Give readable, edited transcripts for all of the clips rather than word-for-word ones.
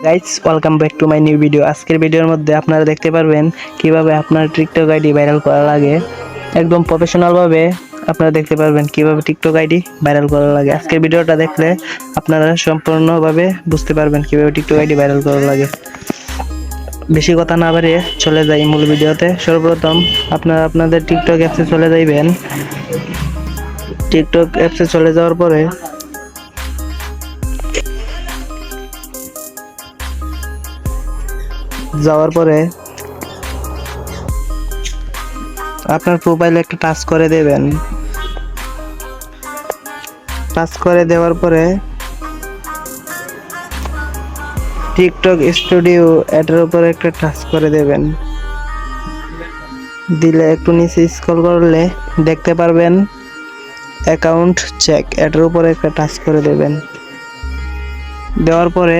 Guys welcome back to my new video. আজকের ভিডিওর মধ্যে আপনারা দেখতে পারবেন কিভাবে আপনার টিকটক আইডি ভাইরাল করা লাগে। একদম প্রফেশনাল ভাবে আপনারা দেখতে পারবেন কিভাবে টিকটক আইডি ভাইরাল করা লাগে। আজকের ভিডিওটা দেখলে আপনারা সম্পূর্ণভাবে বুঝতে পারবেন কিভাবে টিকটক আইডি ভাইরাল করা লাগে। বেশি কথা না বাড়িয়ে চলে যাই মূল ভিডিওতে। সর্বপ্রথম আপনারা আপনাদের টিকটক অ্যাপসে চলে যাবেন। টিকটক অ্যাপসে চলে যাওয়ার পরে আপনার প্রোফাইলে একটা টাচ করে দেবেন। টাচ করে দেওয়ার পরে টিকটক স্টুডিও এটার উপরে একটা টাচ করে দেবেন। দিলে একটু নিচে স্ক্রল করলে দেখতে পারবেন অ্যাকাউন্ট চেক, এটার উপরে একটা টাচ করে দেবেন। দেওয়ার পরে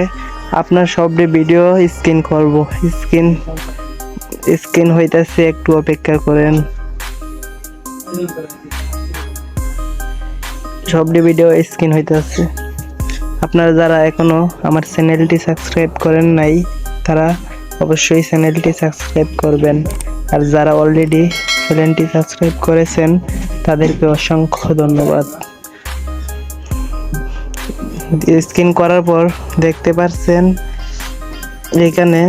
আপনার সবটি ভিডিও স্ক্রিন করব, স্ক্রিন হইতেছে, একটু অপেক্ষা করেন। সবটি ভিডিও স্ক্রিন হইতেছে। আপনারা যারা এখনো আমার চ্যানেলটি সাবস্ক্রাইব করেন নাই তারা অবশ্যই চ্যানেলটি সাবস্ক্রাইব করবেন, আর যারা অলরেডি চ্যানেলটি সাবস্ক্রাইব করেছেন তাদেরকে অসংখ্য ধন্যবাদ। স্ক্রিন করার পর দেখতে পাচ্ছেন এখানে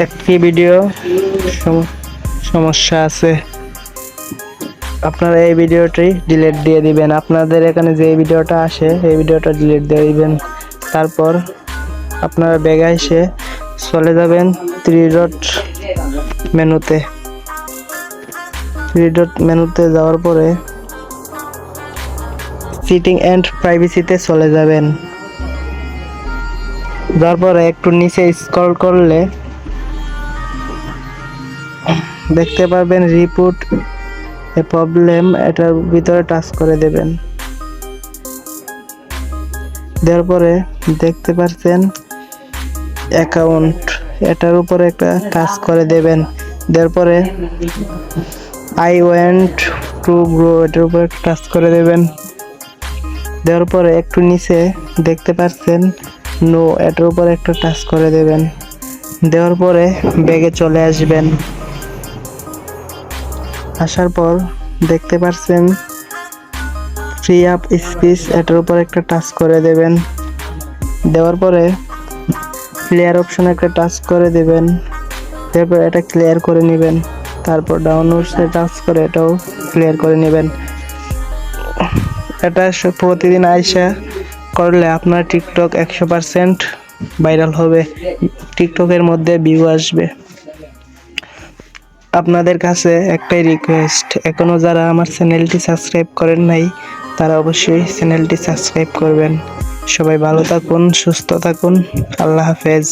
একটি ভিডিও সমস্যা আছে। আপনারা এই ভিডিওটি ডিলিট দিয়ে দিবেন। আপনাদের এখানে যে ভিডিওটা আসে এই ভিডিওটা ডিলিট দিয়ে দিবেন। তারপর আপনারা ব্যাগে এসে চলে যাবেন থ্রি ডট মেনুতে যাওয়ার পরে সিটিং এন্ড প্রাইভেসিতে চলে যাবেন। তারপরে একটু নিচে স্ক্রল করলে দেখতে পারবেন রিপোর্ট এ প্রবলেম, এটার ভিতরে টাচ করে দেবেন। দেওয়ার পরে দেখতে পাচ্ছেন অ্যাকাউন্ট, এটার উপরে একটা টাচ করে দেবেন। দেওয়ার পরে আই ওয়ান্ট টু গ্রো, এটার উপরে টাচ করে দেবেন। দেওয়ার পরে একটু নিচে দেখতে পাচ্ছেন নো, এটার উপরে একটা টাচ করে দেবেন। দেওয়ার পরে ব্যাগে চলে আসবেন। আসার পর দেখতে পাচ্ছেন ফ্রি আপ স্পিচ, এটার উপর একটা টাচ করে দেবেন। দেওয়ার পরে ক্লিয়ার অপশনে একটা টাচ করে দেবেন। তারপর এটা ক্লিয়ার করে নেবেন। তারপর ডাউনলোডসে টাচ করে এটাও ক্লিয়ার করে নেবেন। এটা প্রতিদিন আইসা করলে আপনার টিকটক 100% ভাইরাল হবে, টিকটকের মধ্যে ভিউ আসবে। আপনাদের কাছে একটাই রিকোয়েস্ট, এখনো যারা আমার চ্যানেলটি সাবস্ক্রাইব করেন নাই তারা অবশ্যই চ্যানেলটি সাবস্ক্রাইব করবেন। সবাই ভালো থাকুন, সুস্থ থাকুন, আল্লাহ হাফেজ।